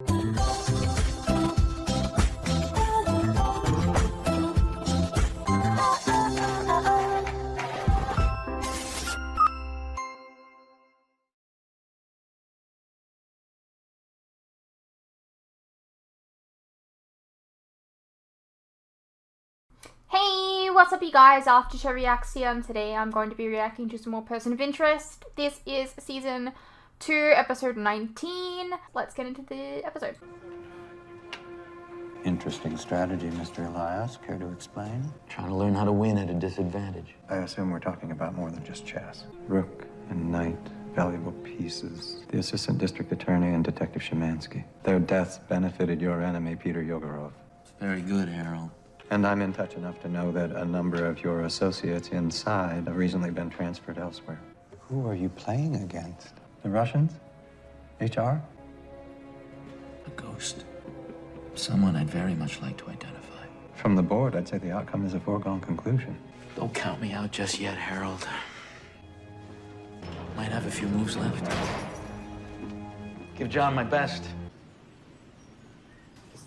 Hey, what's up you guys? After Show Reacts here, and today I'm going to be reacting to some more Person of Interest. This is Season 2, Episode 19. Let's get into the episode. Interesting strategy, Mr. Elias. Care to explain? Trying to learn how to win at a disadvantage. I assume we're talking about more than just chess. Rook and knight, valuable pieces. The assistant district attorney and Detective Szymanski. Their deaths benefited your enemy, Peter Yegorov. Very good, Harold. And I'm in touch enough to know that a number of your associates inside have recently been transferred elsewhere. Who are you playing against? The Russians? HR? A ghost. Someone I'd very much like to identify. From the board, I'd say the outcome is a foregone conclusion. Don't count me out just yet, Harold. Might have a few moves left. Give John my best.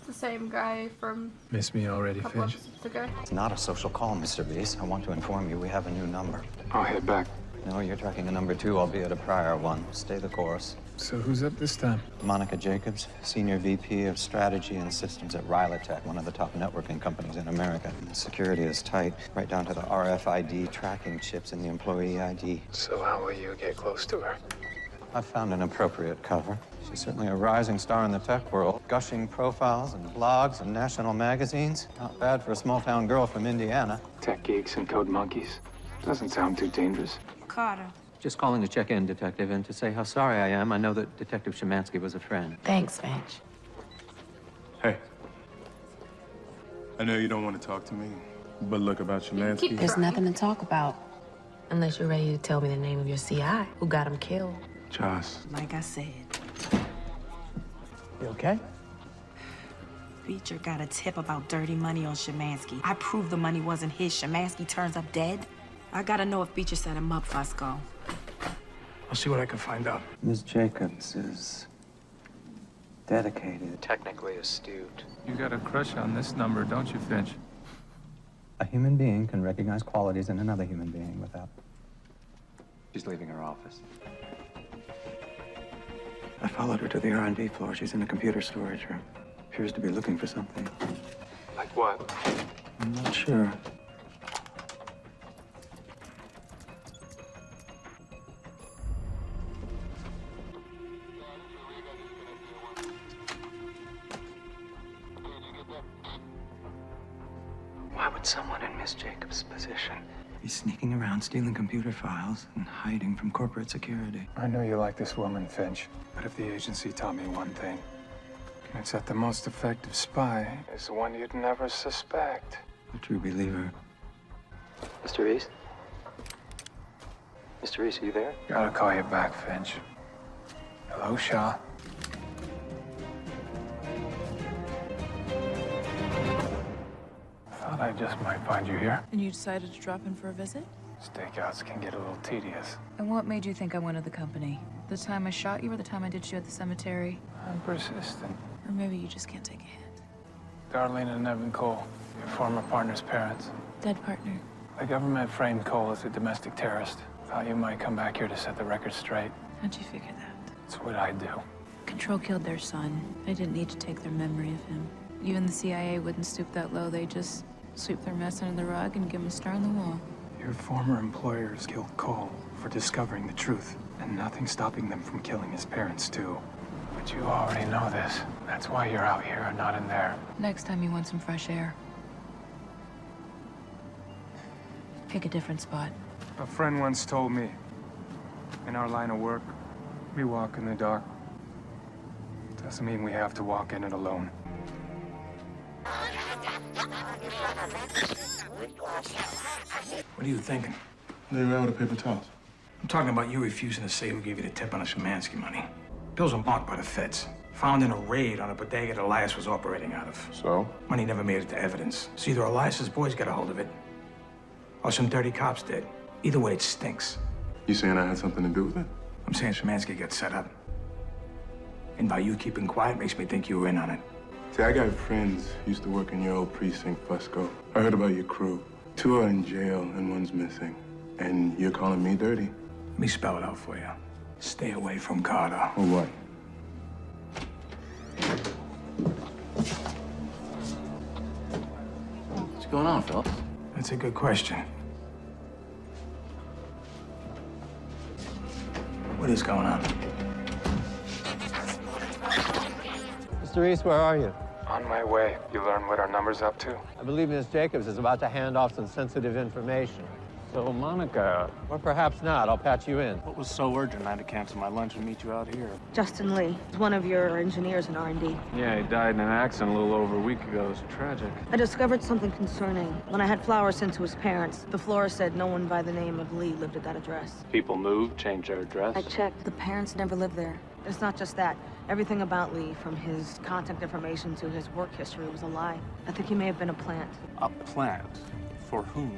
The same guy from Miss me already, a couple Finch? episodes ago. It's not a social call, Mr. Reese. I want to inform you we have a new number. I'll head back. No, you're tracking a number 2, albeit a prior one. Stay the course. So who's up this time? Monica Jacobs, Senior VP of Strategy and Systems at Rylatech, one of the top networking companies in America. And the security is tight, right down to the RFID tracking chips in the employee ID. So how will you get close to her? I've found an appropriate cover. She's certainly a rising star in the tech world. Gushing profiles and blogs and national magazines. Not bad for a small-town girl from Indiana. Tech geeks and code monkeys. Doesn't sound too dangerous. Carter. Just calling to check in, Detective, and to say how sorry I am. I know that Detective Szymanski was a friend. Thanks, Finch. Hey. I know you don't want to talk to me, but look about Szymanski. There's nothing to talk about. Unless you're ready to tell me the name of your CI who got him killed. Joss. Like I said. You okay? Beecher got a tip about dirty money on Szymanski. I proved the money wasn't his. Szymanski turns up dead. I gotta know if Beecher set him up before I go. I'll see what I can find out. Ms. Jacobs is dedicated, technically astute. You got a crush on this number, don't you, Finch? A human being can recognize qualities in another human being without... She's leaving her office. I followed her to the R&D floor. She's in the computer storage room. Appears to be looking for something. Like what? I'm not sure. Why would someone in Miss Jacobs' position be sneaking around, stealing computer files, and hiding from corporate security? I know you like this woman, Finch, but if the agency taught me one thing, it's that the most effective spy is the one you'd never suspect. A true believer. Mr. Reese? Mr. Reese, are you there? Gotta call you back, Finch. Hello, Shaw. Thought I just might find you here. And you decided to drop in for a visit? Stakeouts can get a little tedious. And what made you think I wanted the company? The time I shot you or the time I ditched you at the cemetery? I'm persistent. Or maybe you just can't take a hint. Darlene and Evan Cole, your former partner's parents. Dead partner. The government framed Cole as a domestic terrorist. Thought you might come back here to set the record straight. How'd you figure that? It's what I do. Control killed their son. They didn't need to take their memory of him. Even the CIA wouldn't stoop that low. They just sweep their mess under the rug and give him a star on the wall. Your former employers killed Cole for discovering the truth, and nothing stopping them from killing his parents, too. But you already know this. That's why you're out here and not in there. Next time you want some fresh air, pick a different spot. A friend once told me, in our line of work, we walk in the dark. Doesn't mean we have to walk in it alone. What are you thinking? Lay around with a paper towels. I'm talking about you refusing to say who gave you the tip on the Szymanski money. Bills are marked by the feds. Found in a raid on a bodega that Elias was operating out of. So? Money never made it to evidence. So either Elias's boys got a hold of it, or some dirty cops did. Either way, it stinks. You saying I had something to do with it? I'm saying Szymanski got set up. And by you keeping quiet makes me think you were in on it. See, I got friends who used to work in your old precinct, Fusco. I heard about your crew. 2 are in jail and 1's missing. And you're calling me dirty? Let me spell it out for you. Stay away from Carter. Or what? What's going on, Phil? That's a good question. What is going on? Mr. Reese, where are you? On my way. You learn what our number's up to? I believe Ms. Jacobs is about to hand off some sensitive information. So, Monica... Or perhaps not. I'll patch you in. What was so urgent I had to cancel my lunch and meet you out here? Justin Lee is one of your engineers in R&D. Yeah, he died in an accident a little over a week ago. It was tragic. I discovered something concerning. When I had flowers sent to his parents, the florist said no one by the name of Lee lived at that address. People moved, changed their address. I checked. The parents never lived there. It's not just that. Everything about Lee, from his contact information to his work history, was a lie. I think he may have been a plant. A plant? For whom?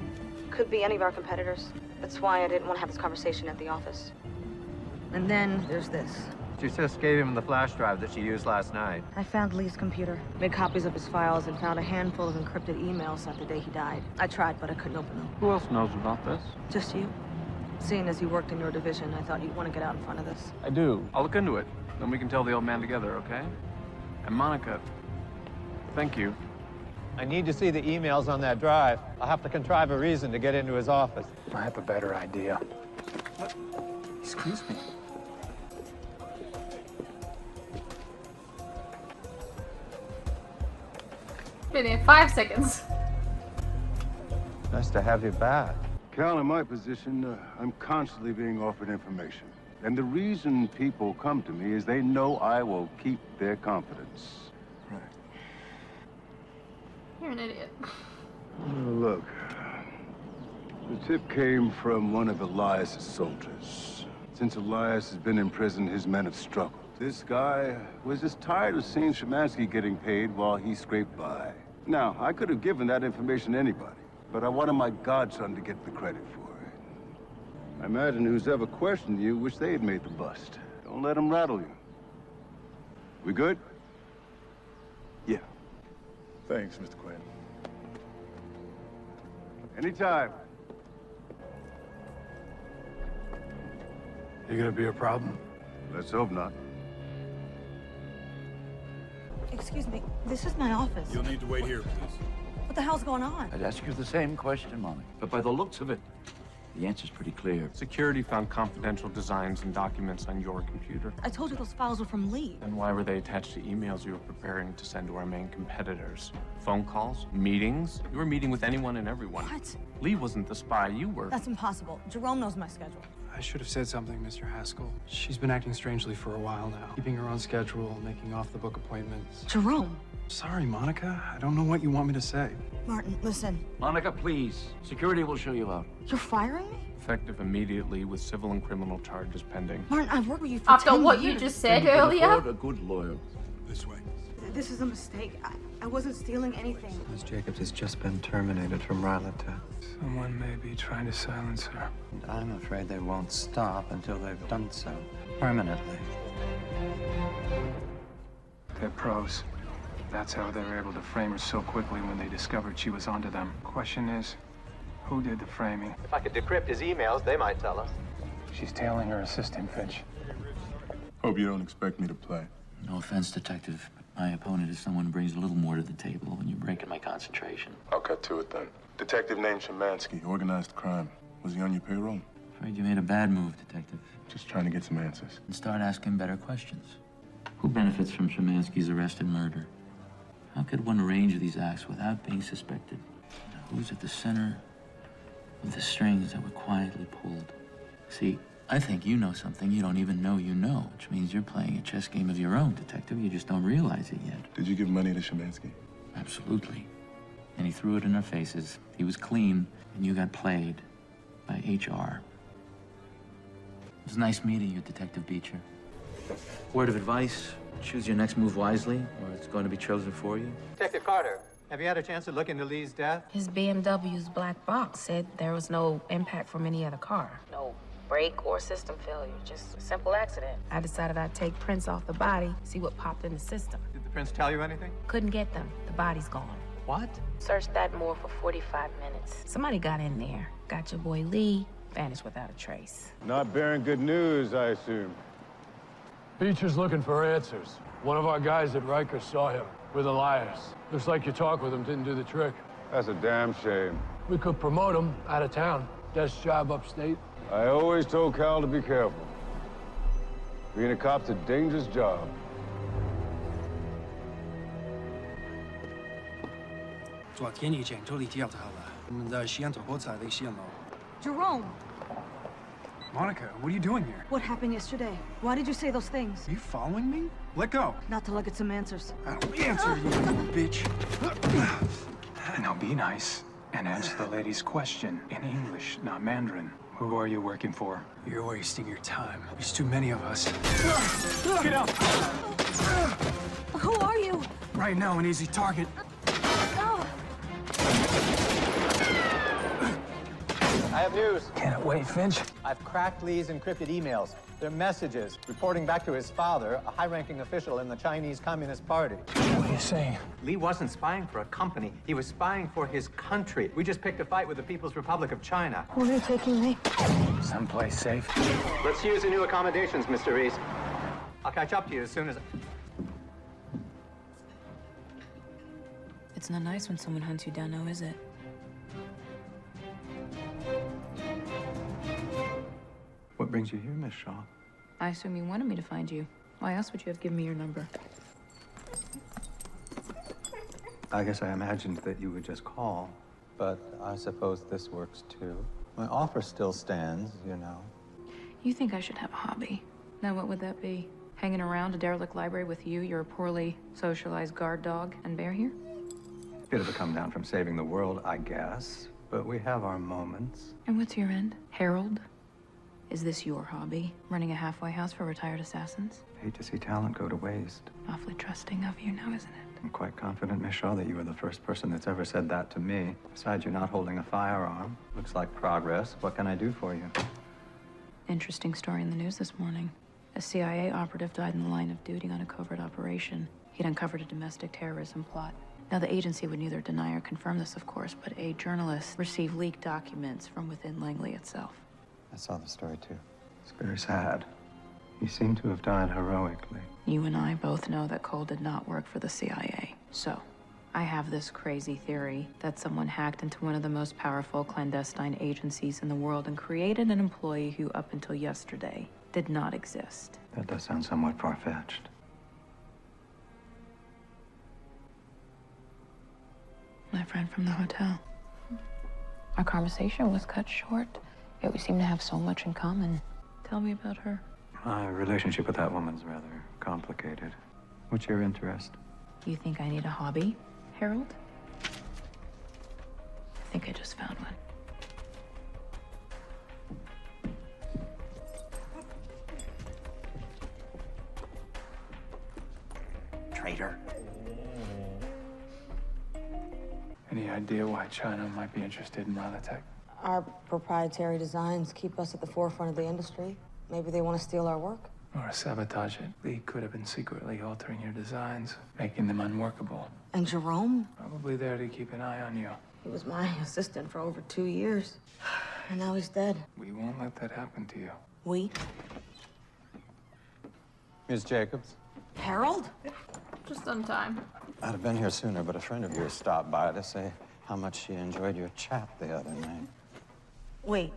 Could be any of our competitors. That's why I didn't want to have this conversation at the office. And then there's this. Your sis gave him the flash drive that she used last night. I found Lee's computer, made copies of his files, and found a handful of encrypted emails at the day he died. I tried, but I couldn't open them. Who else knows about this? Just you. Seeing as you worked in your division, I thought you'd want to get out in front of this. I do. I'll look into it. Then we can tell the old man together, okay? And Monica, thank you. I need to see the emails on that drive. I'll have to contrive a reason to get into his office. I have a better idea. What? Excuse me. Been there 5 seconds. Nice to have you back. Cal, in my position, I'm constantly being offered information. And the reason people come to me is they know I will keep their confidence. Right. You're an idiot. Look, the tip came from one of Elias's soldiers. Since Elias has been in prison, his men have struggled. This guy was just tired of seeing Szymanski getting paid while he scraped by. Now, I could have given that information to anybody, but I wanted my godson to get the credit for it. I imagine who's ever questioned you wish they had made the bust. Don't let them rattle you. We good? Yeah. Thanks, Mr. Quinn. Anytime. You gonna be a problem? Let's hope not. Excuse me, this is my office. You'll need to wait here, please. What the hell's going on? I'd ask you the same question, Monica. But by the looks of it, the answer's pretty clear. Security found confidential designs and documents on your computer. I told you those files were from Lee. Then why were they attached to emails you were preparing to send to our main competitors? Phone calls? Meetings? You were meeting with anyone and everyone. What? Lee wasn't the spy, you were. That's impossible. Jerome knows my schedule. I should have said something, Mr. Haskell. She's been acting strangely for a while now. Keeping her on schedule, making off-the-book appointments. Jerome! Sorry, Monica. I don't know what you want me to say. Martin, listen. Monica, please. Security will show you out. You're firing me? Effective immediately with civil and criminal charges pending. Martin, I've worked with you for After 10 what years. you just said You can earlier. afford a good lawyer. This way. This is a mistake. I wasn't stealing anything. Ms. Jacobs has just been terminated from Rylatech. Someone may be trying to silence her. And I'm afraid they won't stop until they've done so permanently. They're pros. That's how they were able to frame her so quickly when they discovered she was onto them. Question is, who did the framing? If I could decrypt his emails, they might tell us. She's tailing her assistant, Finch. Hope you don't expect me to play. No offense, Detective, but my opponent is someone who brings a little more to the table when you're breaking my concentration. I'll cut to it then. Detective named Szymanski, organized crime. Was he on your payroll? Afraid you made a bad move, Detective. Just trying to get some answers. And start asking better questions. Who benefits from Szymanski's arrest and murder? How could one arrange these acts without being suspected? Now, who's at the center of the strings that were quietly pulled? See, I think you know something you don't even know you know, which means you're playing a chess game of your own, Detective. You just don't realize it yet. Did you give money to Szymanski? Absolutely. And he threw it in our faces. He was clean, and you got played by HR. It was nice meeting you, Detective Beecher. Word of advice, choose your next move wisely, or it's going to be chosen for you. Detective Carter, have you had a chance to look into Lee's death? His BMW's black box said there was no impact from any other car. No break or system failure. Just a simple accident. I decided I'd take prints off the body, see what popped in the system. Did the prints tell you anything? Couldn't get them. The body's gone. What? Searched that more for 45 minutes. Somebody got in there. Got your boy Lee, vanished without a trace. Not bearing good news, I assume. Beecher's looking for answers. One of our guys at Riker saw him with Elias. Looks like your talk with him didn't do the trick. That's a damn shame. We could promote him out of town. Desk job upstate. I always told Cal to be careful. Being a cop's a dangerous job. Jerome, Monica, what are you doing here? what happened yesterday? Why did you say those things? Are you following me? Let go. Not till I get some answers. I don't answer you, bitch. Now be nice and answer the lady's question in English, not Mandarin. Who are you working for? You're wasting your time. There's too many of us. Get out! Who are you? Right now, an easy target. Oh. I have news. Can't wait, Finch. I've cracked Lee's encrypted emails. They're messages reporting back to his father, a high-ranking official in the Chinese Communist Party. What are you saying? Lee wasn't spying for a company. He was spying for his country. We just picked a fight with the People's Republic of China. Where are you taking me? Someplace safe. Let's use the new accommodations, Mr. Reese. I'll catch up to you as soon as... It's not nice when someone hunts you down now, is it? What brings you here, Miss Shaw? I assume you wanted me to find you. Why else would you have given me your number? I guess I imagined that you would just call, but I suppose this works too. My offer still stands, you know. You think I should have a hobby. Now what would that be? Hanging around a derelict library with you, your poorly socialized guard dog, and Bear here? Bit of a come down from saving the world, I guess, but we have our moments. And what's your end? Herald? Is this your hobby? Running a halfway house for retired assassins? Hate to see talent go to waste. Awfully trusting of you now, isn't it? I'm quite confident, Miss Shaw, that you were the first person that's ever said that to me. Besides, you're not holding a firearm. Looks like progress. What can I do for you? Interesting story in the news this morning. A CIA operative died in the line of duty on a covert operation. He'd uncovered a domestic terrorism plot. Now, the agency would neither deny or confirm this, of course, but a journalist received leaked documents from within Langley itself. I saw the story, too. It's very sad. He seemed to have died heroically. You and I both know that Cole did not work for the CIA. So, I have this crazy theory that someone hacked into one of the most powerful clandestine agencies in the world and created an employee who, up until yesterday, did not exist. That does sound somewhat far-fetched. My friend from the hotel. Our conversation was cut short, yet we seem to have so much in common. Tell me about her. My relationship with that woman's rather complicated. What's your interest? You think I need a hobby, Harold? I think I just found one. Traitor. Any idea why China might be interested in Rylatech? Our proprietary designs keep us at the forefront of the industry. Maybe they want to steal our work. Or sabotage it. Lee could have been secretly altering your designs, making them unworkable. And Jerome? Probably there to keep an eye on you. He was my assistant for over 2 years. And now he's dead. We won't let that happen to you. We? Ms. Jacobs? Harold? Just on time. I'd have been here sooner, but a friend of yours stopped by to say how much she enjoyed your chat the other night. Wait.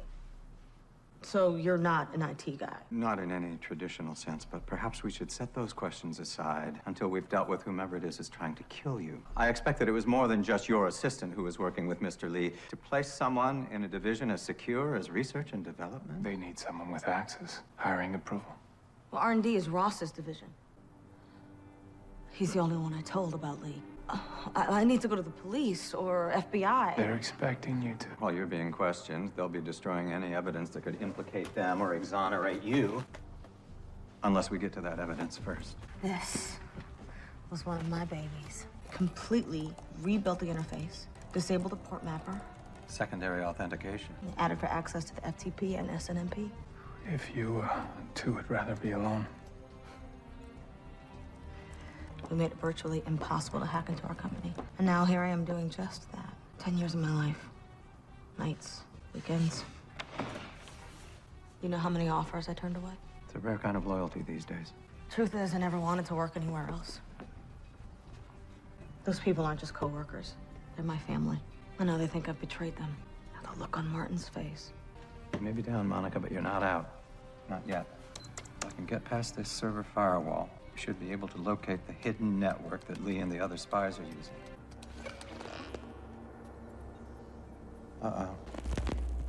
So you're not an IT guy? Not in any traditional sense, but perhaps we should set those questions aside until we've dealt with whomever it is trying to kill you. I expect that it was more than just your assistant who was working with Mr. Lee. To place someone in a division as secure as research and development? They need someone with access, hiring approval. Well, R&D is Ross's division. He's the only one I told about Lee. I need to go to the police or FBI. They're expecting you to. While you're being questioned, they'll be destroying any evidence that could implicate them or exonerate you. Unless we get to that evidence first. This was one of my babies. Completely rebuilt the interface, disabled the port mapper, Secondary authentication. and added for access to the FTP and SNMP. If you two would rather be alone. We made it virtually impossible to hack into our company. And now here I am doing just that. 10 years of my life. Nights, weekends. You know how many offers I turned away? It's a rare kind of loyalty these days. Truth is, I never wanted to work anywhere else. Those people aren't just co-workers. They're my family. I know they think I've betrayed them. Now the look on Martin's face. You may be down, Monica, but you're not out. Not yet. If I can get past this server firewall, we should be able to locate the hidden network that Lee and the other spies are using. Uh-oh.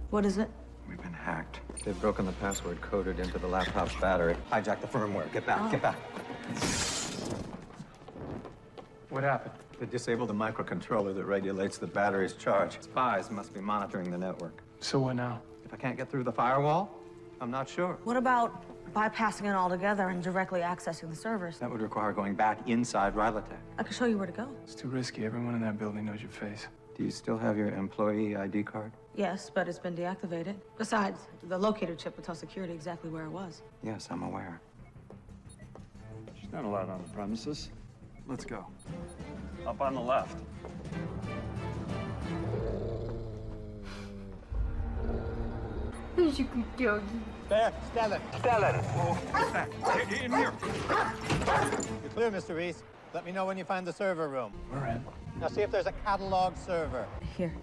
What is it? We've been hacked. They've broken the password coded into the laptop's battery. Hijacked the firmware. Get back, get back. What happened? They disabled the microcontroller that regulates the battery's charge. Spies must be monitoring the network. So what now? If I can't get through the firewall, I'm not sure. What about bypassing it altogether and directly accessing the servers? That would require going back inside Rylotech. I can show you where to go. It's too risky. Everyone in that building knows your face. Do you still have your employee ID card? Yes, but it's been deactivated. Besides, the locator chip would tell security exactly where it was. Yes, I'm aware. She's not allowed on the premises. Let's go. Up on the left. Who's your good doggy? There, Stellan. Stellan! In here! You're clear, Mr. Reese. Let me know when you find the server room. We're in. Now see if there's a catalog server. Here.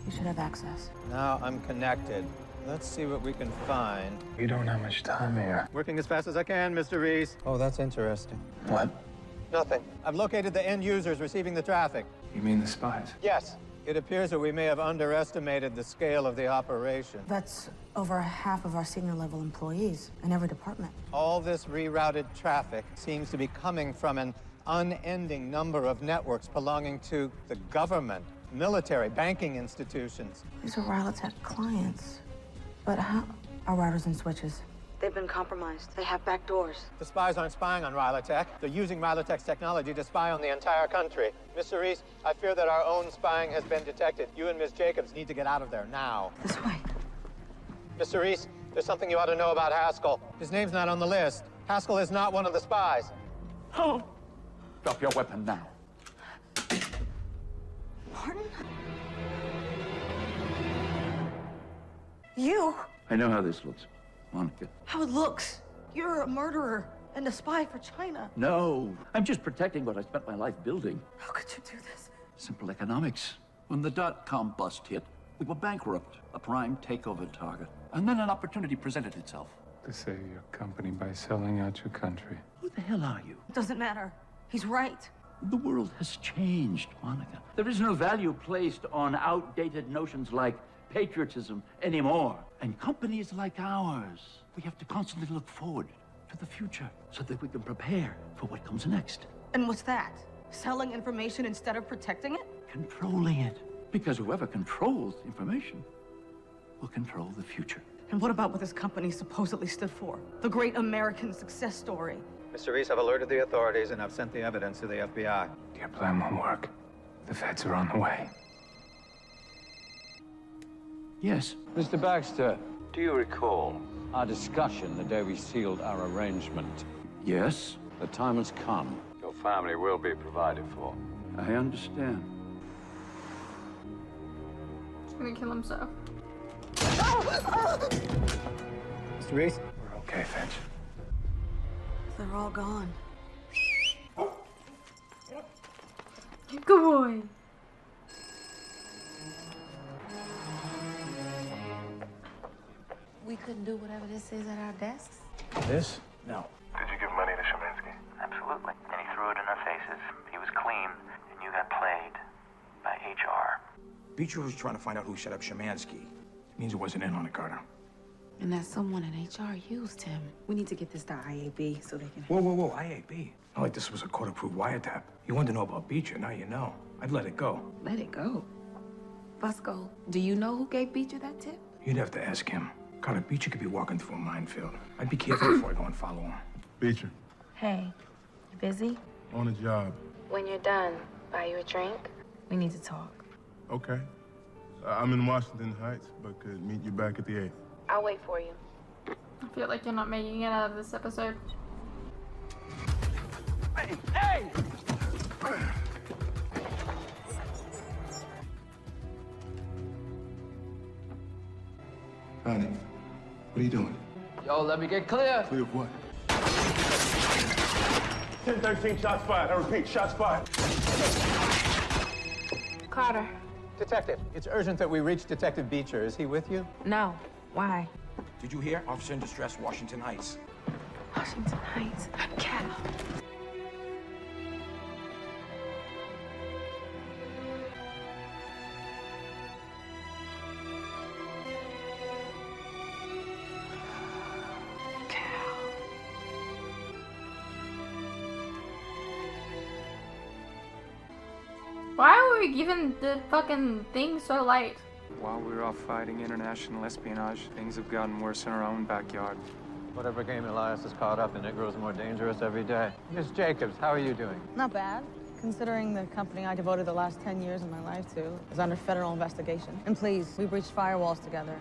You should have access. Now I'm connected. Let's see what we can find. We don't have much time here. Working as fast as I can, Mr. Reese. Oh, that's interesting. What? Nothing. I've located the end users receiving the traffic. You mean the spies? Yes. It appears that we may have underestimated the scale of the operation. That's over half of our senior level employees in every department. All this rerouted traffic seems to be coming from an unending number of networks belonging to the government, military, banking institutions. These are Rylotech clients. But how? Our routers and switches. They've been compromised. They have back doors. The spies aren't spying on Rylotech. They're using Rylotech's technology to spy on the entire country. Mr. Reese, I fear that our own spying has been detected. You and Ms. Jacobs need to get out of there now. This way. Mr. Reese, there's something you ought to know about Haskell. His name's not on the list. Haskell is not one of the spies. Oh! Drop your weapon now. Martin? You? I know how this looks, Monica. How it looks. You're a murderer and a spy for China. No, I'm just protecting what I spent my life building. How could you do this? Simple economics. When the dot-com bust hit, we were bankrupt, a prime takeover target. And then an opportunity presented itself. To save your company by selling out your country. Who the hell are you? It doesn't matter. He's right. The world has changed, Monica. There is no value placed on outdated notions like patriotism anymore. And companies like ours, we have to constantly look forward to the future so that we can prepare for what comes next. And what's that? Selling information instead of protecting it? Controlling it. Because whoever controls information will control the future. And what about what this company supposedly stood for? The great American success story. Mr. Reese, I've alerted the authorities and I've sent the evidence to the FBI. Your plan won't work. The feds are on the way. Yes. Mr. Baxter, do you recall our discussion the day we sealed our arrangement? Yes. The time has come. Your family will be provided for. I understand. He's gonna kill himself. Mr. Reese? We're okay, Finch. They're all gone. Good boy. We couldn't do whatever this is at our desks? This? No. Did you give money to Shemansky? Absolutely. And he threw it in our faces. He was clean, and you got played by HR. Beecher was trying to find out who set up Shemansky. It means it wasn't in on it, Carter. And that someone in HR used him. We need to get this to IAB so they can... Whoa, IAB. Not like this was a court-approved wiretap. You wanted to know about Beecher, now you know. I'd let it go. Let it go. Fusco, do you know who gave Beecher that tip? You'd have to ask him. Carter, Beecher could be walking through a minefield. I'd be careful before I go and follow him. Beecher, Hey, you busy? on a job. When you're done, buy you a drink. We need to talk. Okay. I'm in Washington Heights, but could meet you back at the 8th. I'll wait for you. I feel like you're not making it out of this episode. Hey! Hey! Honey, what are you doing? Yo, let me get clear. Clear of what? 10-13, shots fired. I repeat, shots fired. Carter. Detective, it's urgent that we reach Detective Beecher. Is he with you? No. Why? Did you hear? Officer in distress, Washington Heights. Washington Heights. Cal. Why were we given the fucking thing so late? While we were off fighting international espionage, things have gotten worse in our own backyard. Whatever game Elias is caught up in, it grows more dangerous every day. Miss Jacobs, how are you doing? Not bad, considering the company I devoted the last 10 years of my life to is under federal investigation. And please, we breached firewalls together.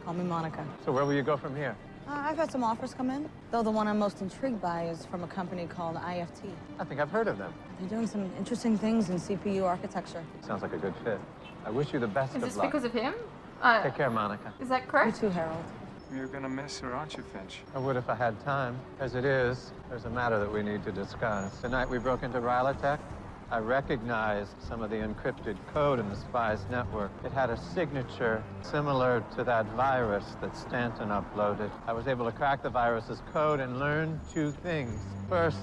Call me Monica. So where will you go from here? I've had some offers come in, though the one I'm most intrigued by is from a company called IFT. I think I've heard of them. They're doing some interesting things in CPU architecture. Sounds like a good fit. I wish you the best Is of this luck. because of him? Take care, Monica. Is that You correct? too, Harold. You're gonna miss her, aren't you, Finch? I would if I had time. As it is, there's a matter that we need to discuss. Tonight we broke into Rylotech. I recognized some of the encrypted code in the spy's network. It had a signature similar to that virus that Stanton uploaded. I was able to crack the virus's code and learn two things. First,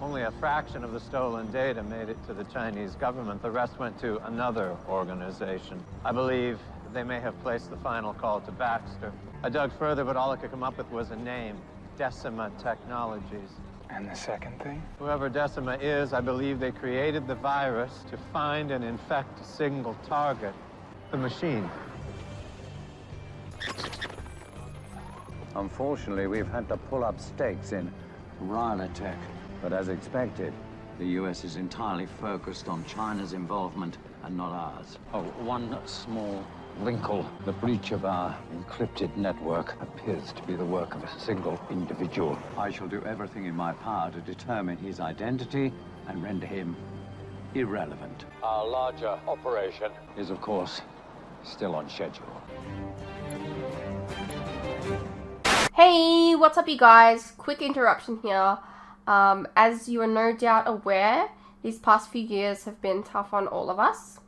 only a fraction of the stolen data made it to the Chinese government. The rest went to another organization. I believe they may have placed the final call to Baxter. I dug further, but all I could come up with was a name, Decima Technologies. And the second thing? Whoever Decima is, I believe they created the virus to find and infect a single target, the machine. Unfortunately, we've had to pull up stakes in Rylotech. But as expected, the US is entirely focused on China's involvement and not ours. Oh, one small wrinkle. The breach of our encrypted network appears to be the work of a single individual. I shall do everything in my power to determine his identity and render him irrelevant. Our larger operation is, of course, still on schedule. Hey, what's up you guys? Quick interruption here. As you are no doubt aware, these past few years have been tough on all of us.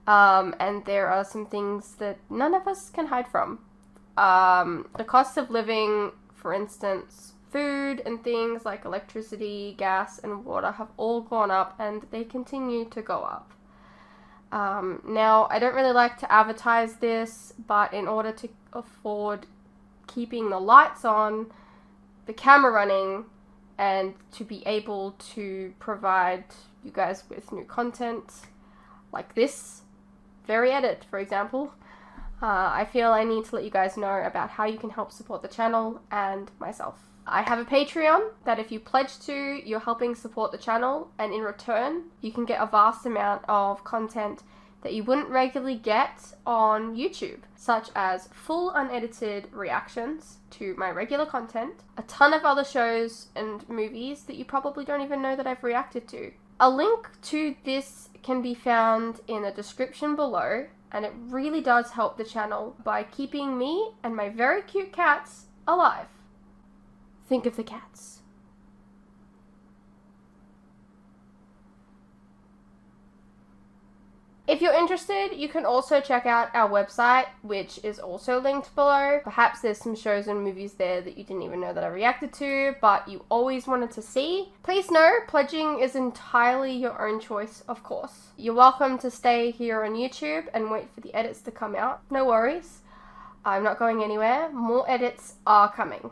And there are some things that none of us can hide from. The cost of living, for instance, food and things like electricity, gas, and water have all gone up and they continue to go up. Now, I don't really like to advertise this, but in order to afford keeping the lights on, the camera running, and to be able to provide you guys with new content like this very edit, for example, I feel I need to let you guys know about how you can help support the channel and myself. I have a Patreon that if you pledge to, you're helping support the channel, and in return, you can get a vast amount of content that you wouldn't regularly get on YouTube, such as full unedited reactions to my regular content, a ton of other shows and movies that you probably don't even know that I've reacted to. A link to this can be found in the description below, and it really does help the channel by keeping me and my very cute cats alive. Think of the cats. If you're interested, you can also check out our website, which is also linked below. Perhaps there's some shows and movies there that you didn't even know that I reacted to, but you always wanted to see. Please know, pledging is entirely your own choice, of course. You're welcome to stay here on YouTube and wait for the edits to come out. No worries. I'm not going anywhere. More edits are coming.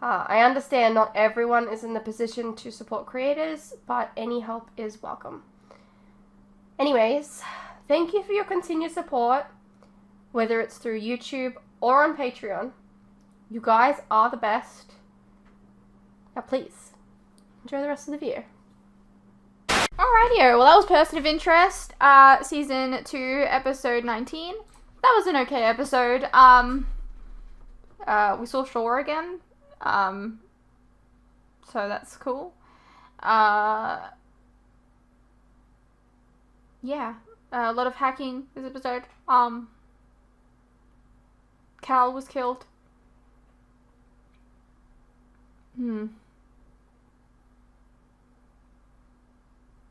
I understand not everyone is in the position to support creators, but any help is welcome. Anyways, thank you for your continued support, whether it's through YouTube or on Patreon. You guys are the best. Now please, enjoy the rest of the video. Alrighty, well that was Person of Interest, Season 2, Episode 19. That was an okay episode. We saw Shaw again. So that's cool. Yeah. A lot of hacking this episode. Cal was killed.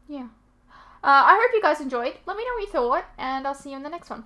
Yeah. I hope you guys enjoyed. Let me know what you thought, and I'll see you in the next one.